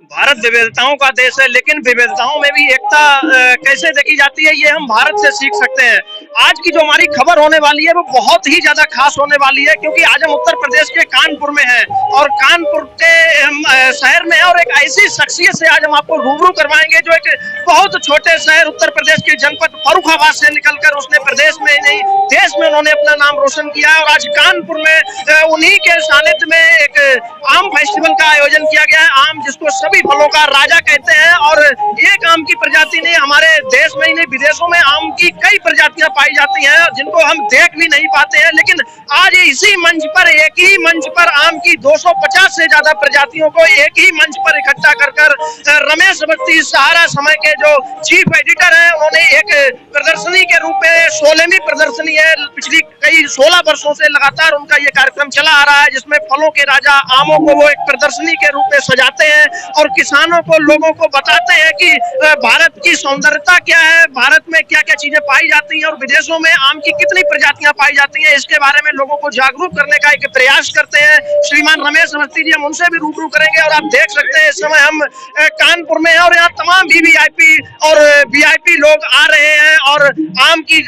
भारत विविधताओं का देश है, लेकिन विविधताओं में भी एकता कैसे देखी जाती है, ये हम भारत से सीख सकते हैं। आज की जो हमारी खबर होने वाली है वो बहुत ही ज्यादा खास होने वाली है, क्योंकि आज हम उत्तर प्रदेश के कानपुर में हैं और कानपुर के हम शहर में है, और एक ऐसी शख्सियत से आज हम आपको रूबरू करवाएंगे जो एक बहुत छोटे शहर उत्तर प्रदेश के जनपद फर्रुखाबाद से निकलकर उसने प्रदेश में नहीं देश में उन्होंने अपना नाम रोशन किया है। और आज कानपुर में उन्हीं के सानिध्य में एक आम फेस्टिवल का आयोजन किया गया है। आम जिसको सभी फलों का राजा कहते हैं, और एक आम की प्रजाति नहीं, हमारे देश में ही नहीं विदेशों में आम की कई प्रजातियां पाई जाती हैं जिनको हम देख भी नहीं पाते हैं। लेकिन आज इसी मंच पर, एक ही मंच पर आम की 250 से ज्यादा प्रजातियों को एक ही मंच पर इकट्ठा कर रमेश अवस्थी सहारा समय के जो चीफ एडिटर हैं, उन्होंने एक प्रदर्शनी के रूप में 16वीं प्रदर्शनी है, पिछली कई 16 वर्षों से लगातार उनका ये कार्यक्रम चला आ रहा है, जिसमें फलों के राजा आमों को वो एक प्रदर्शनी के रूप में सजाते हैं और किसानों को, लोगों को बताते हैं कि भारत की सौंदर्यता क्या है, भारत में क्या क्या चीजें पाई जाती हैं और विदेशों में आम की कितनी प्रजातियां पाई जाती हैं, इसके बारे में लोगों को जागरूक करने का एक प्रयास करते हैं। श्रीमान रमेश अवस्थी जी, हम उनसे भी रूबरू करेंगे। और आप देख सकते हैं इस समय हम कानपुर में हैं और यहाँ तमाम वीवीआईपी और वीआईपी लोग आ रहे हैं और आम की,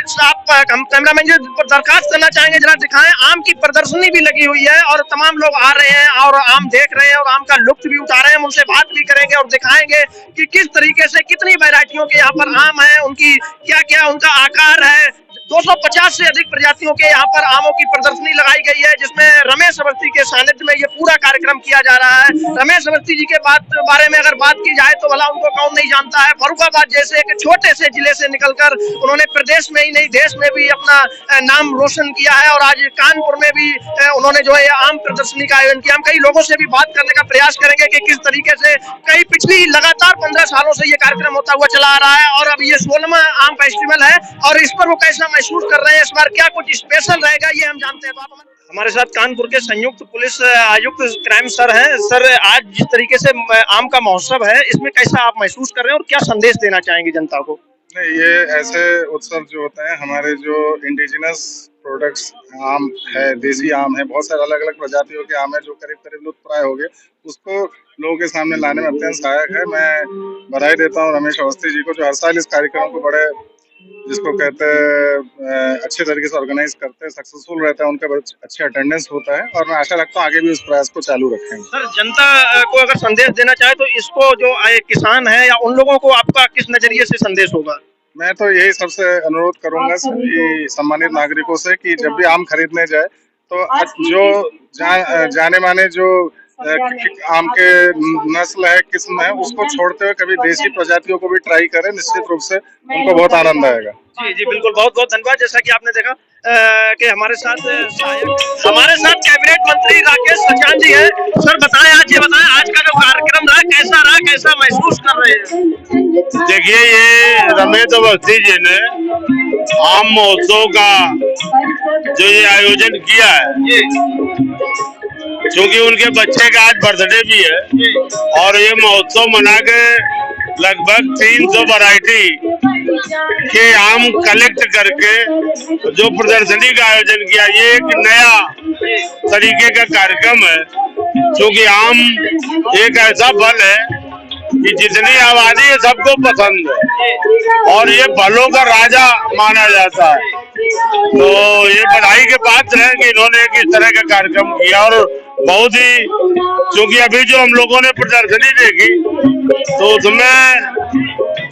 हम कैमरामैन जी दरखास्त करना चाहेंगे जरा दिखाएं, आम की प्रदर्शनी भी लगी हुई है और तमाम लोग आ रहे हैं और आम देख रहे हैं और आम का लुत्फ भी उठा रहे हैं। हम उनसे बात भी करेंगे और दिखाएंगे कि किस तरीके से कितनी वैरायटियों के यहाँ पर आम है, उनकी क्या क्या उनका आकार है। 250 से अधिक प्रजातियों के यहाँ पर आमों की प्रदर्शनी लगाई गई है, जिसमें रमेश अवस्थी के सानिध्य में ये पूरा कार्यक्रम किया जा रहा है। रमेश अवस्थी जी के बारे में अगर बात की जाए तो भला उनको कौन नहीं जानता है। फर्रुखाबाद जैसे एक छोटे से जिले से निकलकर उन्होंने प्रदेश में ही नहीं देश में भी अपना नाम रोशन किया है और आज कानपुर में भी उन्होंने जो है आम प्रदर्शनी का आयोजन किया। हम कई लोगों से भी बात करने का प्रयास करेंगे कि किस तरीके से कई पिछली लगातार 15 सालों से ये कार्यक्रम होता हुआ चला आ रहा है और अब ये 16वां आम फेस्टिवल है और इस पर वो कैसा महसूस कर रहे हैं, इस बार क्या कुछ स्पेशल रहेगा, ये हम जानते हैं। तो आप हमारे साथ कानपुर के संयुक्त पुलिस आयुक्त क्राइम सर हैं। सर, आज जिस तरीके से आम का महोत्सव है, इसमें कैसा आप महसूस कर रहे हैं और क्या संदेश देना चाहेंगे जनता को? नहीं, ये ऐसे उत्सव जो होते हैं, हमारे जो इंडिजिनस प्रोडक्ट्स आम है, देसी आम है, बहुत सारे अलग अलग प्रजातियों के आम है जो करीब करीब लुप्तप्राय हो गए, उसको लोगों के सामने लाने में अत्यंत सहायक है। मैं बधाई देता हूँ रमेश अवस्थी जी को, जो हर साल इस कार्यक्रम को बड़े, जिसको कहते हैं, अच्छे तरीके से ऑर्गेनाइज करते हैं, सक्सेसफुल रहता है, उनका बहुत अच्छा अटेंडेंस होता है और मैं आशा रखता हूँ आगे भी उस प्रयास को चालू रखेंगे। सर, जनता को अगर संदेश देना चाहे तो इसको जो किसान है या उन लोगों को आपका किस नजरिए से संदेश होगा? मैं तो यही सबसे अनुरोध करूंगा सभी सम्मानित नागरिकों से कि जब भी आम खरीदने जाए तो जो जाने माने जो आम के नस्ल है, किस्म है, उसको छोड़ते हुए कभी देसी प्रजातियों को भी ट्राई करें, निश्चित रूप से उनको बहुत आनंद आएगा। जी जी, बिल्कुल, बहुत बहुत धन्यवाद। जैसा कि आपने देखा कि हमारे साथ कैबिनेट मंत्री राकेश सचान जी हैं। सर, बताएं, आज का जो कार्यक्रम रहा कैसा रहा, कैसा महसूस कर रहे हैं? देखिए, ये रमेश अवस्थी जी ने आम महोत्सव का जो ये आयोजन किया है, क्योंकि उनके बच्चे का आज बर्थडे भी है और ये महोत्सव मना के लगभग 300 वैरायटी के आम कलेक्ट करके जो प्रदर्शनी का आयोजन किया, ये एक नया तरीके का कार्यक्रम है। क्योंकि आम एक ऐसा फल है कि जितनी आबादी है सबको पसंद है और ये फलों का राजा माना जाता है। तो ये बधाई के पात्र है कि इन्होंने एक इस तरह का कार्यक्रम किया और बहुत ही, क्योंकि अभी जो हम लोगों ने प्रदर्शनी देखी तो उसमें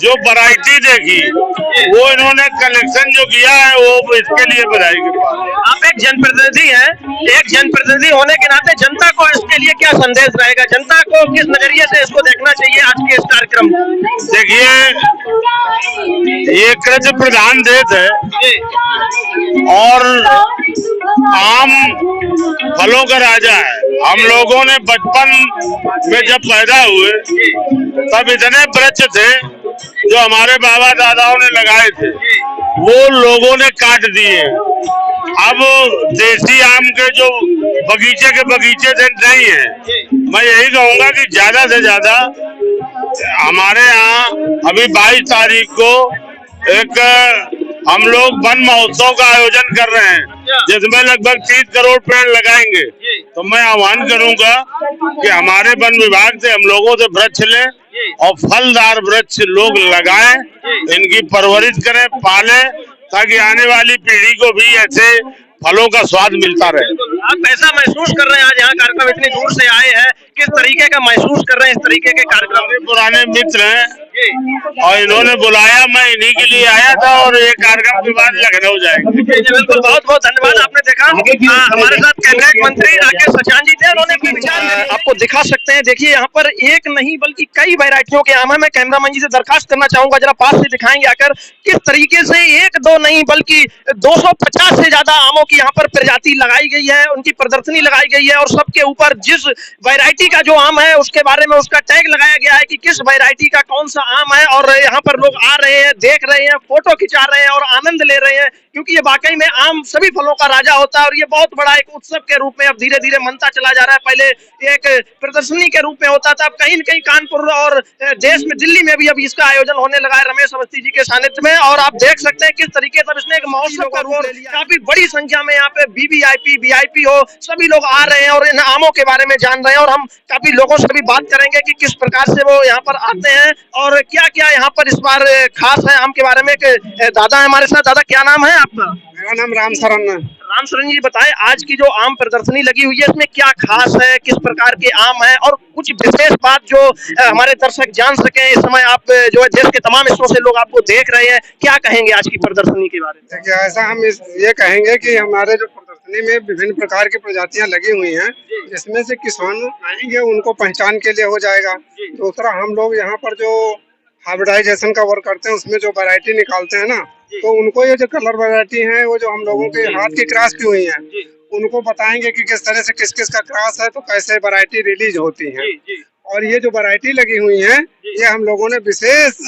जो वैरायटी देखी, वो इन्होंने कलेक्शन जो किया है, वो इसके लिए बधाई के पात्र। आप एक जनप्रतिनिधि हैं, एक जनप्रतिनिधि होने के नाते जनता को इसके लिए क्या संदेश रहेगा, जनता को किस नजरिए से इसको देखना चाहिए आज के इस कार्यक्रम? देखिए, ये कृषि प्रधान देश है और आम फलों का राजा है। हम लोगों ने बचपन में जब पैदा हुए तब इतने वृक्ष थे जो हमारे बाबा दादाओं ने लगाए थे, वो लोगों ने काट दिए। अब देसी आम के जो बगीचे के बगीचे से नहीं है। मैं यही कहूंगा कि ज्यादा से ज्यादा हमारे यहाँ अभी 22 तारीख को एक हम लोग वन महोत्सव का आयोजन कर रहे हैं, जिसमें लगभग 30 करोड़ पेड़ लगाएंगे। तो मैं आह्वान करूंगा कि हमारे वन विभाग से हम लोगों से वृक्ष लें और फलदार वृक्ष लोग लगाएं, इनकी परवरिश करें, पालें, ताकि आने वाली पीढ़ी को भी ऐसे फलों का स्वाद मिलता रहे। आप कैसा महसूस कर रहे हैं आज यहाँ कार्यक्रम इतनी दूर से आए हैं, किस तरीके का महसूस कर रहे हैं इस तरीके के कार्यक्रम? हमारे पुराने मित्र हैं और इन्होंने बुलाया, मैं इन्हीं के लिए आया था और ये कार्यक्रम के बाद लखनऊ जाएंगे। बिल्कुल, बहुत बहुत धन्यवाद। आपने देखा हमारे साथ कैबिनेट मंत्री राकेश सचान जी थे, उन्होंने अपने विचार आपको दिखा सकते हैं। देखिए यहाँ पर एक नहीं बल्कि कई वैरायटियों के आम है। मैं कैमरामैन जी से दरखास्त करना चाहूंगा, जरा पास से दिखाएंगे आकर किस तरीके से एक दो नहीं बल्कि 250 से ज्यादा आमों की यहाँ पर प्रजाति लगाई गई है, उनकी प्रदर्शनी लगाई गई है और सबके ऊपर जिस वैरायटी का जो आम है उसके बारे में उसका टैग लगाया गया है कि किस वैरायटी का कौन सा आम है। और यहाँ पर लोग आ रहे हैं, देख रहे हैं, फोटो खिंचा रहे हैं और आनंद ले रहे हैं, क्योंकि ये वाकई में आम सभी फलों का राजा होता है और ये बहुत बड़ा एक उत्सव के रूप में अब धीरे धीरे मनता चला जा रहा है। पहले एक प्रदर्शनी के रूप में होता था, अब कहीं न कहीं कानपुर और देश में दिल्ली में भी अब इसका आयोजन होने लगा है रमेश अवस्थी जी के सानिध्य में। और आप देख सकते हैं किस तरीके से इसने एक महोत्सव का रूप ले लिया। काफी बड़ी संख्या में यहाँ पे वीवीआईपी वीआईपी हो सभी लोग आ रहे हैं और इन आमों के बारे में जान रहे हैं और हम काफी लोगों से भी बात करेंगे कि किस प्रकार से वो यहाँ पर आते हैं और क्या क्या यहाँ पर इस बार खास है आम के बारे में। दादा है हमारे साथ। दादा क्या नाम है आपका? मेरा नाम राम शरण है। राम शरण जी बताएं, आज की जो आम प्रदर्शनी लगी हुई है इसमें क्या खास है, किस प्रकार के आम है और कुछ विशेष बात जो हमारे दर्शक जान सके। इस समय आप जो है देश के तमाम हिस्सों से लोग आपको देख रहे हैं, क्या कहेंगे आज की प्रदर्शनी के बारे में? देखिए, ऐसा हम ये कहेंगे कि हमारे जो प्रदर्शनी में विभिन्न प्रकार की प्रजातियां लगी हुई हैं, जिसमें से किसान आएंगे उनको पहचान के लिए हो जाएगा। दूसरा, हम लोग यहाँ पर जो हाइब्रिडाइजेशन का वर्क करते हैं उसमें जो वैरायटी निकालते हैं ना, तो उनको ये जो कलर वैरायटी है वो जो हम लोगों के हाथ की क्रॉस की हुई है उनको बताएंगे कि किस तरह से किस किस का क्रॉस है तो कैसे वैरायटी रिलीज होती है। और ये जो वैरायटी लगी हुई है ये हम लोगों ने विशेष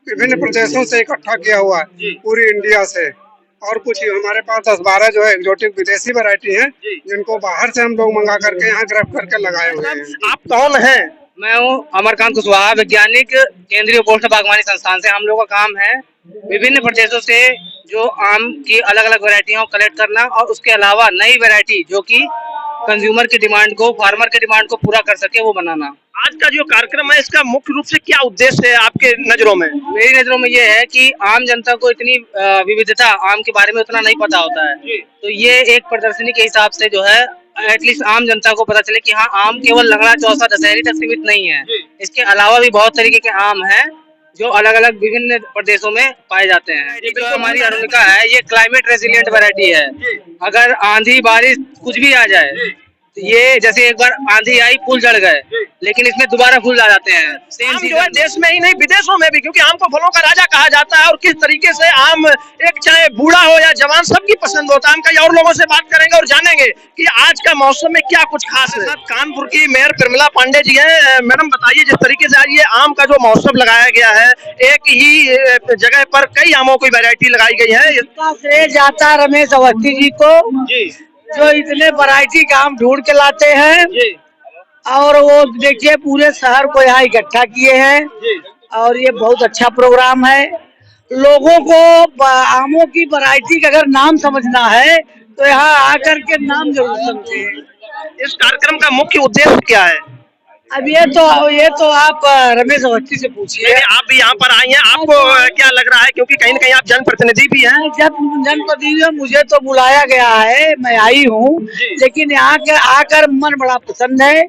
विभिन्न प्रदेशों से इकट्ठा किया हुआ है, पूरी इंडिया से। और कुछ हमारे पास 10-12 जो है एक्जोटिक विदेशी वैरायटी है जिनको बाहर से हम लोग मंगा करके यहाँ ग्रैब करके लगाए हुए हैं। आप कौन है? मैं हूँ अमरकांत कुशवाहा, वैज्ञानिक, केंद्रीय पोस्ट बागवानी संस्थान से। हम लोगों का काम है विभिन्न प्रदेशों से जो आम की अलग अलग वैरायटियों को कलेक्ट करना और उसके अलावा नई वैरायटी जो कि कंज्यूमर की डिमांड को, फार्मर की डिमांड को पूरा कर सके वो बनाना। आज का जो कार्यक्रम है इसका मुख्य रूप से क्या उद्देश्य है आपके नजरों में? मेरी नजरों में ये है कि आम जनता को इतनी विविधता आम के बारे में उतना नहीं पता होता है, तो ये एक प्रदर्शनी के हिसाब से जो है एटलीस्ट आम जनता को पता चले कि हाँ, आम केवल लंगड़ा चौसा दशहरी तक सीमित नहीं है, इसके अलावा भी बहुत तरीके के आम हैं जो अलग अलग विभिन्न प्रदेशों में पाए जाते हैं। ये जो हमारी अरुणिका है ये क्लाइमेट रेसिलिएंट वैरायटी है। अगर आंधी बारिश कुछ भी आ जाए, ये जैसे एक बार आंधी आई फूल झड़ गए, लेकिन इसमें दोबारा फूल आ जाते हैं। आम जो है देश में ही नहीं विदेशों में भी, क्योंकि आम को फलों का राजा कहा जाता है और किस तरीके से आम एक चाहे बूढ़ा हो या जवान सबकी पसंद होता है। हम कई और लोगों से बात करेंगे और जानेंगे कि आज का मौसम में क्या कुछ खास है। कानपुर की मेयर प्रमिला पांडे जी हैं। मैडम बताइए, जिस तरीके से आज ये आम का जो महोत्सव लगाया गया है, एक ही जगह पर कई आमों की वैरायटी लगाई गई है, इसका श्रेय जाता है रमेश अवस्थी जी को, जो इतने वैरायटी का आम ढूंढ के लाते हैं और वो देखिए पूरे शहर को यहाँ इकट्ठा किए हैं और ये बहुत अच्छा प्रोग्राम है। लोगों को आमों की वैरायटी का अगर नाम समझना है तो यहाँ आकर के नाम जरूर समझें। इस कार्यक्रम का मुख्य उद्देश्य क्या है? अब ये तो आप रमेश अवस्थी से पूछिए। आप भी यहाँ पर आई हैं, आपको क्या लग रहा है, क्योंकि कहीं न कहीं आप जनप्रतिनिधि भी हैं? जब जनप्रतिनिधि मुझे तो बुलाया गया है, मैं आई हूँ, लेकिन यहाँ के आकर मन बड़ा पसंद है।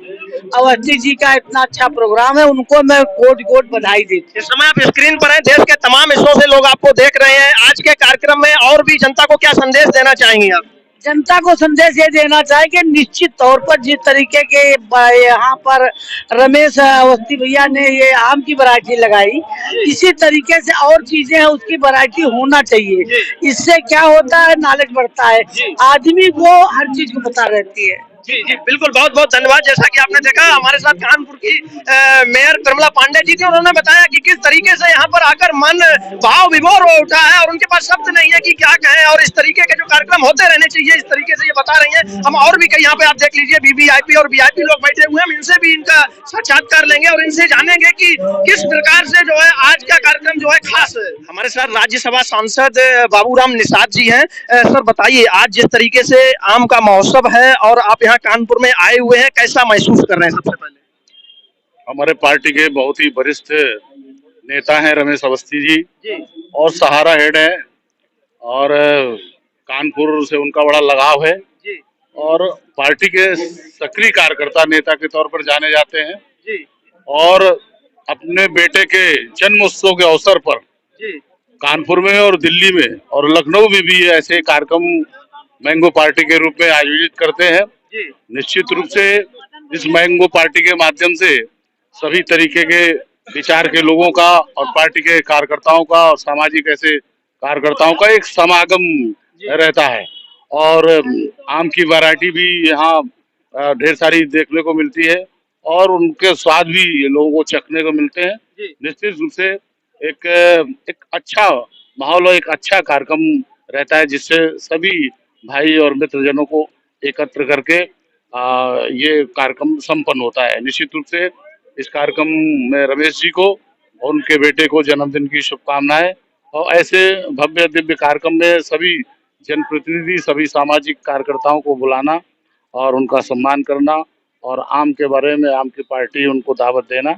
अवस्थी जी का इतना अच्छा प्रोग्राम है, उनको मैं कोट बधाई देती हूँ। इस समय आप स्क्रीन पर हैं, देश के तमाम हिस्सों से लोग आपको देख रहे हैं। आज के कार्यक्रम में और भी जनता को क्या संदेश देना चाहेंगे आप? जनता को संदेश ये देना चाहे कि निश्चित तौर पर जिस तरीके के यहाँ पर रमेश अवस्थी भैया ने ये आम की वैरायटी लगाई, इसी तरीके से और चीजें हैं उसकी वैरायटी होना चाहिए। इससे क्या होता है, नॉलेज बढ़ता है, आदमी को हर चीज को पता रहती है। जी जी बिल्कुल, बहुत बहुत धन्यवाद। जैसा कि आपने देखा, हमारे साथ कानपुर की मेयर प्रमिला पांडे जी थी। उन्होंने बताया कि किस तरीके से यहाँ पर आकर मन भाव विभोर हो उठा है और उनके पास शब्द नहीं है कि क्या कहें, और इस तरीके के जो कार्यक्रम होते रहने चाहिए, इस तरीके से ये बता रही हैं। हम और भी कई यहाँ पे आप देख लीजिए वीवीआईपी और वीआईपी लोग बैठे हुए हैं, हम इनसे भी इनका साक्षात्कार लेंगे और इनसे जानेंगे कि किस प्रकार से जो है आज का कार्यक्रम जो है खास है। हमारे साथ राज्यसभा सांसद बाबूराम निषाद जी हैं। सर बताइए, आज जिस तरीके से आम का महोत्सव है और आप यहाँ यहाँ कानपुर में आए हुए हैं, कैसा महसूस कर रहे हैं? सबसे पहले हमारे पार्टी के बहुत ही वरिष्ठ नेता हैं रमेश अवस्थी जी, और सहारा हेड है, और कानपुर से उनका बड़ा लगाव है, और पार्टी के सक्रिय कार्यकर्ता नेता के तौर पर जाने जाते हैं, और अपने बेटे के जन्म उत्सव के अवसर पर कानपुर में और दिल्ली में और लखनऊ में भी ऐसे कार्यक्रम मैंगो पार्टी के रूप में आयोजित करते हैं। निश्चित रूप से इस मैंगो पार्टी के माध्यम से सभी तरीके के विचार के लोगों का और पार्टी के कार्यकर्ताओं का और सामाजिक ऐसे कार्यकर्ताओं का एक समागम रहता है, और आम की वैरायटी भी यहाँ ढेर सारी देखने को मिलती है, और उनके स्वाद भी लोगों को चखने को मिलते हैं। निश्चित रूप से एक अच्छा माहौल और एक अच्छा कार्यक्रम रहता है, जिससे सभी भाई और मित्रजनों को एकत्र करके ये कार्यक्रम संपन्न होता है। निश्चित रूप से इस कार्यक्रम में रमेश जी को और उनके बेटे को जन्मदिन की शुभकामनाएं, और ऐसे भव्य दिव्य कार्यक्रम में सभी जनप्रतिनिधि, सभी सामाजिक कार्यकर्ताओं को बुलाना और उनका सम्मान करना, और आम के बारे में आम की पार्टी उनको दावत देना,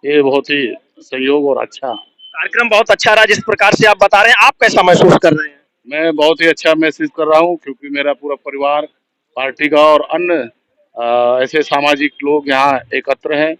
ये बहुत ही सहयोग और अच्छा कार्यक्रम बहुत अच्छा रहा जिस प्रकार से आप बता रहे हैं। आप कैसा महसूस कर रहे हैं? मैं बहुत ही अच्छा महसूस कर रहा हूँ, क्योंकि मेरा पूरा परिवार पार्टी का और अन्य ऐसे सामाजिक लोग यहाँ एकत्र हैं,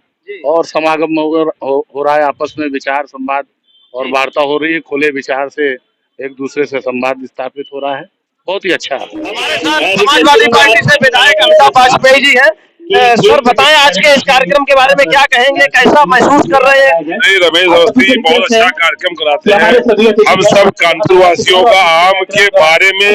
और समागम हो रहा है, आपस में विचार संवाद और वार्ता हो रही है, खुले विचार से एक दूसरे से संवाद स्थापित हो रहा है, बहुत ही अच्छा। हमारे साथ समाजवादी पार्टी से विधायक अमिताभ वाजपेयी जी हैं। सर बताएं, आज के इस कार्यक्रम के बारे में क्या कहेंगे, कैसा महसूस कर रहे हैं? नहीं, रमेश अवस्थी जी बहुत अच्छा कार्यक्रम कराते हैं। हम सब कानपुर वासियों का आम के बारे में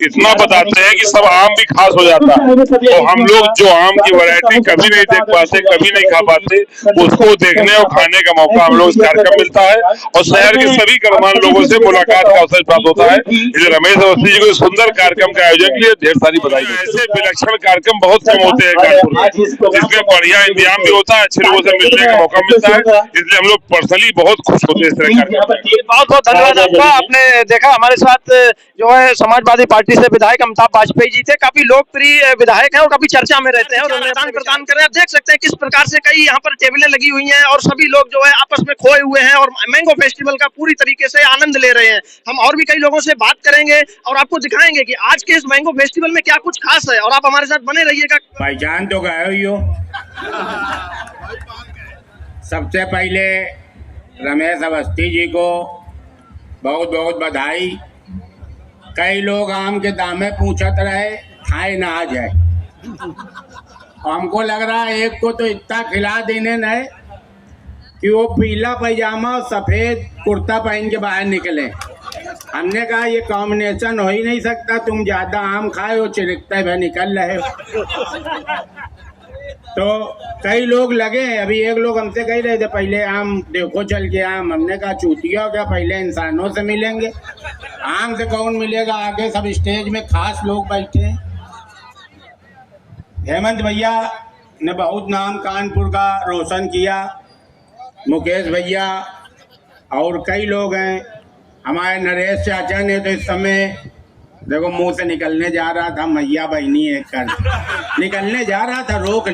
इतना बताते हैं कि सब आम भी खास हो जाता है। तो हम लोग जो आम की वैरायटी कभी नहीं देख पाते, कभी नहीं खा पाते, उसको देखने और खाने का मौका हम लोग इस कार्यक्रम मिलता है, और शहर के सभी गणमान्य लोगों से मुलाकात का अवसर प्राप्त होता है। इसलिए रमेश अवस्थी जी को सुंदर कार्यक्रम के आयोजन के लिए ढेर सारी बधाई। ऐसे विलक्षण कार्यक्रम बहुत कम होते हैं कानपुर, जिसमें बढ़िया इंतजाम भी होता है, अच्छे लोगों से मिलने का मौका मिलता है, इसलिए हम लोग पर्सनली बहुत खुश होते हैं इस तरह कार्यक्रम। बहुत बहुत धन्यवाद आपका। आपने देखा हमारे साथ जो है समाजवादी पार्टी से विधायक अमिताभ वाजपेयी जी थे, काफी लोकप्रिय विधायक हैं और काफी चर्चा में रहते हैं, और उन्हें दान प्रदान कर रहे हैं। आप देख सकते हैं किस प्रकार से कई यहाँ पर टेबलें लगी हुई हैं, और सभी लोग जो है आपस में खोए हुए हैं और मैंगो फेस्टिवल का पूरी तरीके से आनंद ले रहे हैं। हम और भी कई लोगों से बात करेंगे और आपको दिखाएंगे कि आज के इस मैंगो फेस्टिवल में क्या कुछ खास है, और आप हमारे साथ बने रहिएगा। पहचान तो गए हो। सबसे पहले रमेश अवस्थी जी को बहुत बहुत बधाई। कई लोग आम के दामे पूछत रहे, खाए ना आ जाए। हमको लग रहा है एक को तो इतना खिला देने न कि वो पीला पैजामा और सफेद कुर्ता पहन के बाहर निकले। हमने कहा ये कॉम्बिनेशन हो ही नहीं सकता, तुम ज्यादा आम खाए हो, चिरकते हुए निकल रहे हो। तो कई लोग लगे, अभी एक लोग हमसे कह रहे थे पहले आम देखो चल के आम। हमने कहा चूतिया हो क्या, पहले इंसानों से मिलेंगे, आम से कौन मिलेगा? आगे सब स्टेज में खास लोग बैठे हैं। हेमंत भैया ने बहुत नाम कानपुर का रोशन किया, मुकेश भैया और कई लोग हैं। हमारे नरेश चाचा ने तो इस समय देखो मुंह से निकलने जा रहा था, मैया बहनी एक कर निकलने जा रहा था, रोक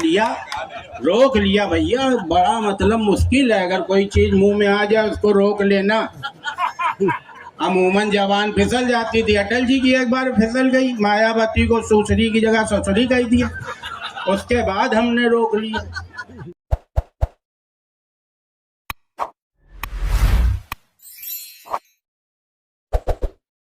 लिया भैया। बड़ा मतलब मुश्किल है, अगर कोई चीज मुंह में आ जाए उसको रोक लेना। अमूमन जवान फिसल जाती थी, अटल जी की एक बार फिसल गई, मायावती को सुसरी की जगह ससुरी कह दिया, उसके बाद हमने रोक लिया।